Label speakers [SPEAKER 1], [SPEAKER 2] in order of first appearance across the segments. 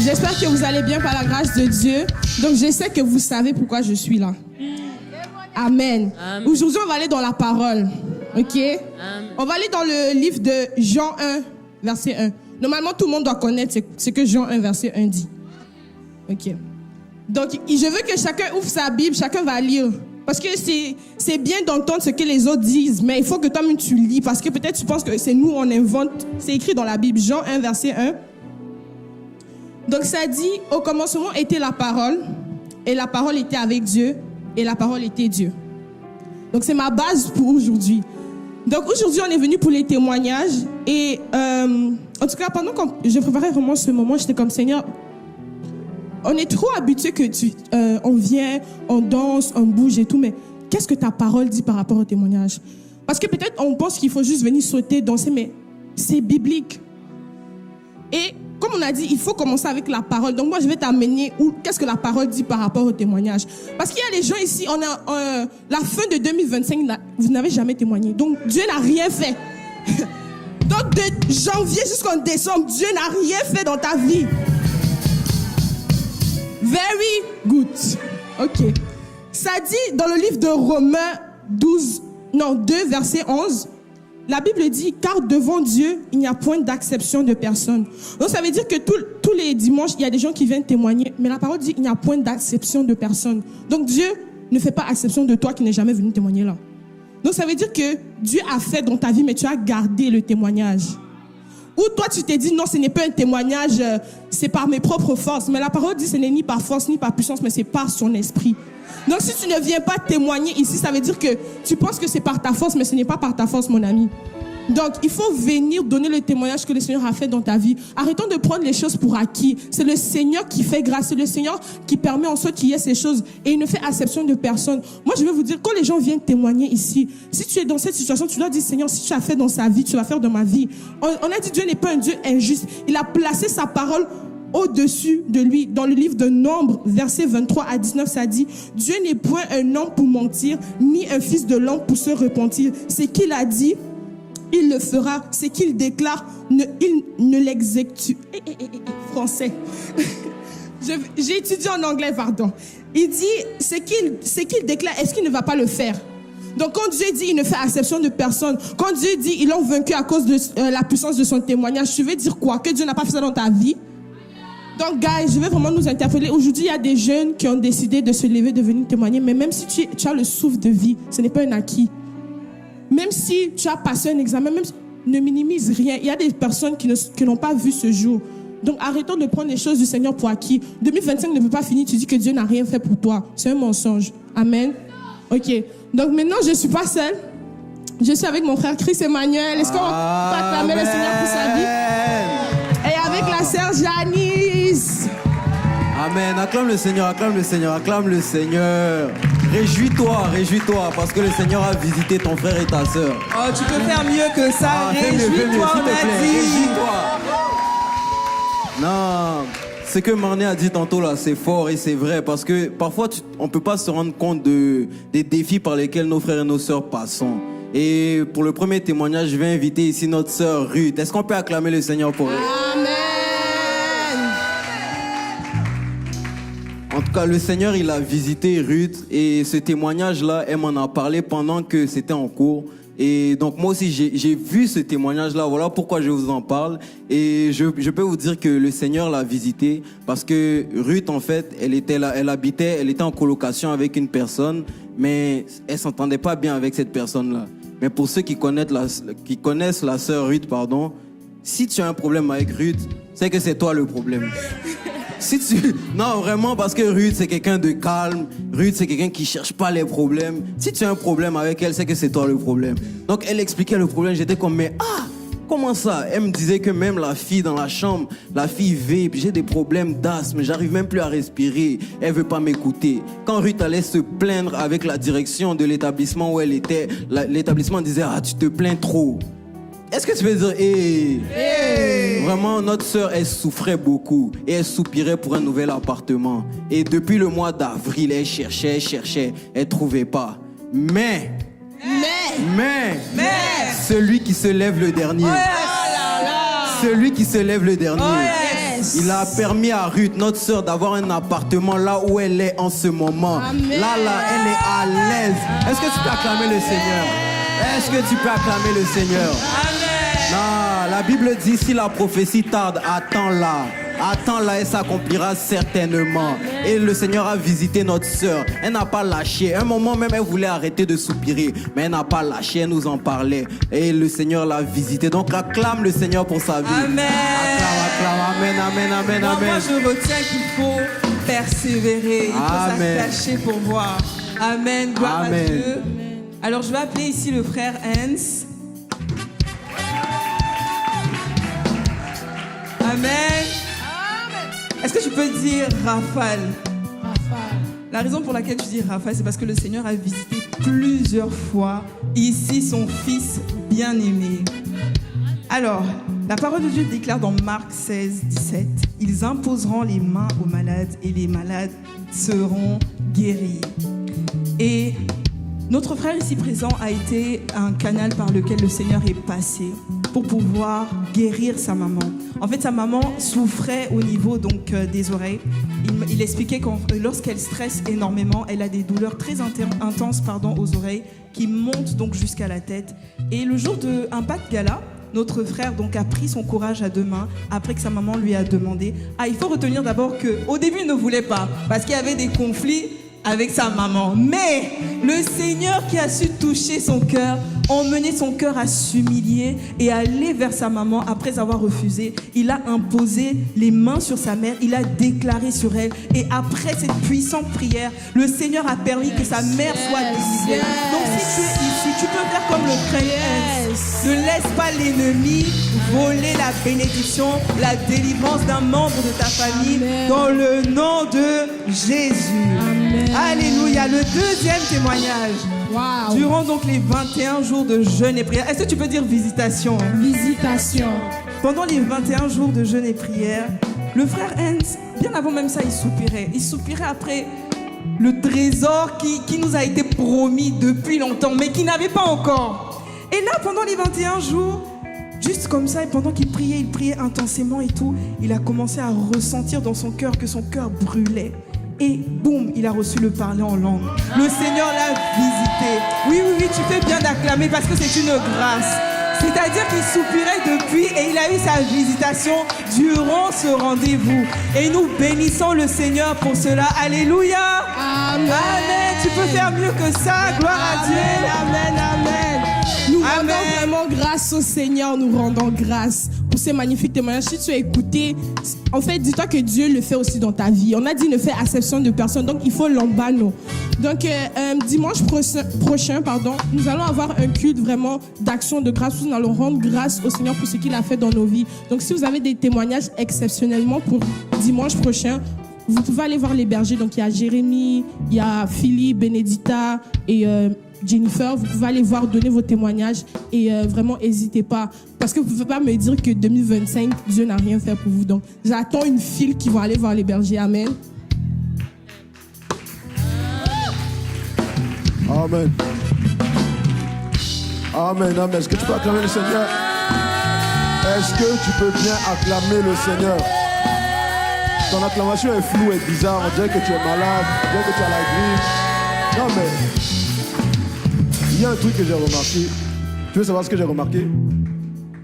[SPEAKER 1] J'espère que vous allez bien par la grâce de Dieu. Donc, je sais que vous savez pourquoi je suis là. Amen. Amen. Aujourd'hui, on va aller dans la parole. OK? Amen. On va aller dans le livre de Jean 1, verset 1. Normalement, tout le monde doit connaître ce que Jean 1, verset 1 dit. OK. Donc, je veux que chacun ouvre sa Bible, chacun va lire. Parce que c'est bien d'entendre ce que les autres disent, mais il faut que toi-même tu lis. Parce que peut-être tu penses que c'est nous, on invente. C'est écrit dans la Bible, Jean 1, verset 1. Donc, ça dit, au commencement était la parole, et la parole était avec Dieu, et la parole était Dieu. Donc, c'est ma base pour aujourd'hui. Donc, aujourd'hui, on est venu pour les témoignages. Et en tout cas, pendant que je préparais vraiment ce moment, j'étais comme, Seigneur, on est trop habitué que on vient, on danse, on bouge et tout, mais qu'est-ce que ta parole dit par rapport au témoignage? Parce que peut-être on pense qu'il faut juste venir sauter, danser, mais c'est biblique. Et comme on a dit, il faut commencer avec la parole. Donc moi, je vais t'amener qu'est-ce que la parole dit par rapport au témoignage. Parce qu'il y a des gens ici, on a la fin de 2025, vous n'avez jamais témoigné. Donc Dieu n'a rien fait. Donc de janvier jusqu'en décembre, Dieu n'a rien fait dans ta vie. Very good. OK. Ça dit dans le livre de Romains 2, verset 11, la Bible dit, car devant Dieu, il n'y a point d'acception de personne. Donc ça veut dire que tous les dimanches, il y a des gens qui viennent témoigner, mais la parole dit, il n'y a point d'acception de personne. Donc Dieu ne fait pas exception de toi qui n'es jamais venu témoigner là. Donc ça veut dire que Dieu a fait dans ta vie, mais tu as gardé le témoignage. Ou toi, tu t'es dit, non, ce n'est pas un témoignage, c'est par mes propres forces. Mais la parole dit, ce n'est ni par force, ni par puissance, mais c'est par son esprit. Donc, si tu ne viens pas témoigner ici, ça veut dire que tu penses que c'est par ta force, mais ce n'est pas par ta force, mon ami. Donc, il faut venir donner le témoignage que le Seigneur a fait dans ta vie. Arrêtons de prendre les choses pour acquis. C'est le Seigneur qui fait grâce. C'est le Seigneur qui permet en sorte qu'il y ait ces choses. Et il ne fait exception de personne. Moi, je vais vous dire, quand les gens viennent témoigner ici, si tu es dans cette situation, tu dois dire, Seigneur, si tu as fait dans sa vie, tu vas faire dans ma vie. On a dit, Dieu n'est pas un Dieu injuste. Il a placé sa parole au-dessus de lui. Dans le livre de Nombres, versets 23 à 19, ça dit, Dieu n'est point un homme pour mentir, ni un fils de l'homme pour se repentir. C'est qu'il a dit, il le fera. C'est qu'il déclare, il ne l'exécute. Français. J'ai étudié en anglais, pardon. Il dit, c'est qu'il déclare, est-ce qu'il ne va pas le faire? Donc quand Dieu dit, il ne fait exception de personne. Quand Dieu dit, ils l'ont vaincu à cause de la puissance de son témoignage, tu veux dire quoi? Que Dieu n'a pas fait ça dans ta vie? Donc, guys, je vais vraiment nous interpeller. Aujourd'hui, il y a des jeunes qui ont décidé de se lever, de venir témoigner. Mais même si tu as le souffle de vie, ce n'est pas un acquis. Même si tu as passé un examen, même si, ne minimise rien. Il y a des personnes qui n'ont pas vu ce jour. Donc, arrêtons de prendre les choses du Seigneur pour acquis. 2025 ne peut pas finir. Tu dis que Dieu n'a rien fait pour toi. C'est un mensonge. Amen. OK. Donc, maintenant, je ne suis pas seule. Je suis avec mon frère Chris Emmanuel. Est-ce qu'on peut acclamer le Seigneur pour sa vie? Et avec la sœur Janice.
[SPEAKER 2] Amen. Acclame le Seigneur, acclame le Seigneur, acclame le Seigneur. Réjouis-toi, parce que le Seigneur a visité ton frère et ta sœur.
[SPEAKER 3] Oh, tu peux faire mieux que ça. Réjouis-toi, on a dit.
[SPEAKER 2] Réjouis-toi. Non, ce que Marné a dit tantôt là, c'est fort et c'est vrai, parce que parfois on peut pas se rendre compte des défis par lesquels nos frères et nos sœurs passent. Et pour le premier témoignage, je vais inviter ici notre sœur Ruth. Est-ce qu'on peut acclamer le Seigneur pour elle?
[SPEAKER 1] Amen.
[SPEAKER 2] En tout cas, le Seigneur, il a visité Ruth et ce témoignage-là, elle m'en a parlé pendant que c'était en cours. Et donc moi aussi, j'ai vu ce témoignage-là. Voilà pourquoi je vous en parle. Et je peux vous dire que le Seigneur l'a visité parce que Ruth, en fait, elle était en colocation avec une personne, mais elle s'entendait pas bien avec cette personne-là. Mais pour ceux qui connaissent la sœur Ruth, si tu as un problème avec Ruth, c'est que c'est toi le problème. Non, vraiment, parce que Ruth, c'est quelqu'un de calme. Ruth, c'est quelqu'un qui cherche pas les problèmes. Si tu as un problème avec elle, c'est que c'est toi le problème. Donc, elle expliquait le problème. J'étais comme, mais comment ça? Elle me disait que même la fille dans la chambre, la fille vape, j'ai des problèmes d'asthme, j'arrive même plus à respirer. Elle veut pas m'écouter. Quand Ruth allait se plaindre avec la direction de l'établissement où elle était, l'établissement disait, tu te plains trop. Est-ce que tu veux dire, Vraiment, notre sœur, elle souffrait beaucoup et elle soupirait pour un nouvel appartement. Et depuis le mois d'avril, elle cherchait, elle trouvait pas. Mais, celui qui se lève le dernier, celui qui se lève le dernier,
[SPEAKER 1] Yes.
[SPEAKER 2] Il a permis à Ruth, notre sœur, d'avoir un appartement là où elle est en ce moment.
[SPEAKER 1] Amen.
[SPEAKER 2] Là, elle est à l'aise. Est-ce que tu peux acclamer le Seigneur? Est-ce que tu peux acclamer le Seigneur?
[SPEAKER 3] Amen.
[SPEAKER 2] Non, la Bible dit si la prophétie tarde, attends-la. Attends-la et s'accomplira certainement. Et le Seigneur a visité notre sœur. Elle n'a pas lâché. À un moment même, elle voulait arrêter de soupirer. Mais elle n'a pas lâché, elle nous en parlait. Et le Seigneur l'a visité. Donc acclame le Seigneur pour sa vie.
[SPEAKER 3] Amen.
[SPEAKER 2] Acclame. Amen, amen, amen,
[SPEAKER 3] Moi,
[SPEAKER 2] amen.
[SPEAKER 3] je retiens qu'il faut persévérer. Il faut
[SPEAKER 2] Amen.
[SPEAKER 3] s'attacher pour voir. Amen. Gloire
[SPEAKER 2] Amen.
[SPEAKER 3] à Dieu. Alors, je vais appeler ici le frère Hans. Amen. Est-ce que tu peux dire Raphaël? La raison pour laquelle tu dis Raphaël, c'est parce que le Seigneur a visité plusieurs fois ici son fils bien-aimé. Alors, la parole de Dieu déclare dans Marc 16, 17, « Ils imposeront les mains aux malades et les malades seront guéris. » Et notre frère ici présent a été un canal par lequel le Seigneur est passé pour pouvoir guérir sa maman. En fait, sa maman souffrait au niveau des oreilles. Il expliquait que lorsqu'elle stresse énormément, elle a des douleurs très intenses aux oreilles qui montent donc jusqu'à la tête. Et le jour de Impact Gala, notre frère a pris son courage à deux mains après que sa maman lui a demandé. Il faut retenir d'abord qu'au début, il ne voulait pas parce qu'il y avait des conflits avec sa maman. Mais le Seigneur qui a su toucher son cœur, emmener son cœur à s'humilier et aller vers sa maman après avoir refusé. Il a imposé les mains sur sa mère, il a déclaré sur elle. Et après cette puissante prière, le Seigneur a permis que sa mère soit délivrée. Donc si tu es ici, tu peux faire comme le frère. Ne laisse pas l'ennemi voler la bénédiction, la délivrance d'un membre de ta famille.
[SPEAKER 1] Amen.
[SPEAKER 3] Dans le nom de Jésus.
[SPEAKER 1] Amen.
[SPEAKER 3] Alléluia. Le deuxième témoignage.
[SPEAKER 1] Wow.
[SPEAKER 3] Durant donc les 21 jours de jeûne et prière. Est-ce que tu peux dire visitation?
[SPEAKER 1] Visitation.
[SPEAKER 3] Pendant les 21 jours de jeûne et prière, le frère Hans, bien avant même ça, il soupirait. Il soupirait après le trésor qui nous a été promis depuis longtemps, mais qui n'avait pas encore. Et là, pendant les 21 jours, juste comme ça, et pendant qu'il priait, il priait intensément et tout, il a commencé à ressentir dans son cœur que son cœur brûlait. Et boum, il a reçu le parler en langue. Le Seigneur l'a visité. Oui, tu fais bien d'acclamer parce que c'est une grâce. C'est-à-dire qu'il soupirait depuis et il a eu sa visitation durant ce rendez-vous. Et nous bénissons le Seigneur pour cela. Alléluia.
[SPEAKER 1] Amen.
[SPEAKER 3] Amen. Tu peux faire mieux que ça. Gloire à Dieu.
[SPEAKER 1] Amen, amen. Nous
[SPEAKER 3] Amen.
[SPEAKER 1] rendons vraiment grâce au Seigneur, nous rendons grâce pour ces magnifiques témoignages. Si tu as écouté, en fait, dis-toi que Dieu le fait aussi dans ta vie. On a dit ne fait acception de personne, donc il faut l'embano. Donc, dimanche prochain, nous allons avoir un culte vraiment d'action de grâce. Nous allons rendre grâce au Seigneur pour ce qu'il a fait dans nos vies. Donc, si vous avez des témoignages exceptionnellement pour dimanche prochain, vous pouvez aller voir les bergers. Donc, il y a Jérémy, il y a Philippe, Benedita et Jennifer. Vous pouvez aller voir, donner vos témoignages et vraiment, n'hésitez pas. Parce que vous ne pouvez pas me dire que 2025, Dieu n'a rien fait pour vous. Donc, j'attends une file qui va aller voir les bergers. Amen.
[SPEAKER 4] Amen. Amen, amen. Est-ce que tu peux acclamer le Seigneur? Est-ce que tu peux bien acclamer le Seigneur? Ton acclamation est floue et bizarre. On dirait que tu es malade, on dirait que tu as la grippe. Non mais, il y a un truc que j'ai remarqué. Tu veux savoir ce que j'ai remarqué?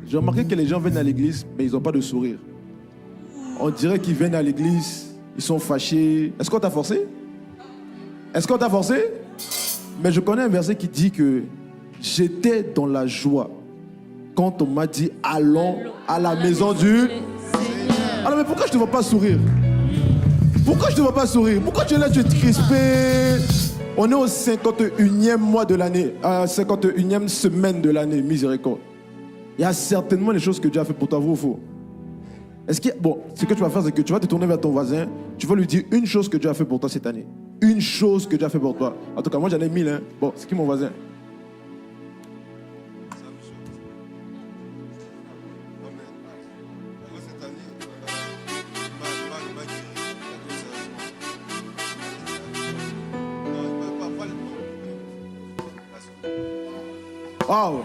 [SPEAKER 4] J'ai remarqué que les gens viennent à l'église, mais ils n'ont pas de sourire. On dirait qu'ils viennent à l'église, ils sont fâchés. Est-ce qu'on t'a forcé? Est-ce qu'on t'a forcé? Mais je connais un verset qui dit que j'étais dans la joie quand on m'a dit allons à la maison du Seigneur. Alors mais pourquoi je ne te vois pas sourire? Pourquoi je ne te vois pas sourire? Pourquoi tu es là, tu es crispé? On est au 51e mois de l'année, 51e semaine de l'année, miséricorde. Il y a certainement des choses que Dieu a fait pour toi, vous ou faux? Est-ce que, bon, ce que tu vas faire, c'est que tu vas te tourner vers ton voisin, tu vas lui dire une chose que Dieu a fait pour toi cette année. Une chose que Dieu a fait pour toi. En tout cas, moi j'en ai 1000. Hein. Bon, c'est qui mon voisin? Waouh!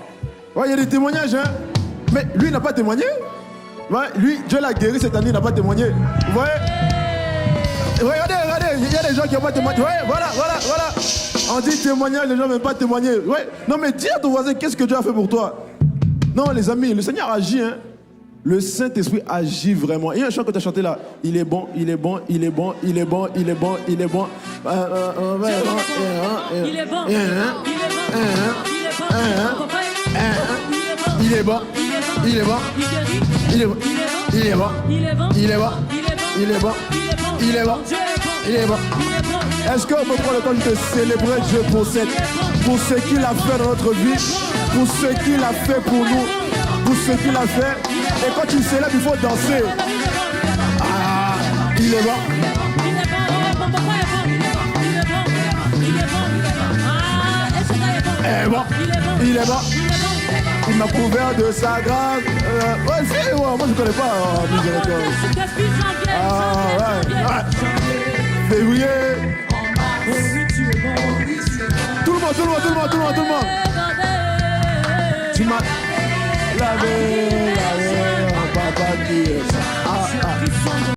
[SPEAKER 4] Ouais, il y a des témoignages, hein? Mais lui, il n'a pas témoigné? Ouais, lui, Dieu l'a guéri cette année, il n'a pas témoigné. Vous voyez? Regardez, il y a des gens qui n'ont pas témoigné. Ouais, voilà. On dit témoignage, les gens ne veulent pas témoigner. Ouais. Non, mais dis à ton voisin, qu'est-ce que Dieu a fait pour toi? Non, les amis, le Seigneur agit, hein. Le Saint-Esprit agit vraiment. Il y a un chant que tu as chanté là. Il est bon, il est bon, il est bon, il est bon, il est bon, il est bon.
[SPEAKER 5] Il est bon.
[SPEAKER 4] Il est bon, il est bon, il est bon, il est bon, il est bon, il est bon, il est bon, il est bon, il est bon. Est-ce qu'on peut prendre le temps de célébrer Dieu pour ce qu'il a fait dans notre vie, pour ce qu'il a fait pour nous, pour ce qu'il a fait. Et quand tu célèbres, il faut danser. Ah, il est bon. Il est bon. Il m'a couvert de sa grâce. Ouais, c'est moi je connais pas. Février. Tout le monde. Tu m'as lavé.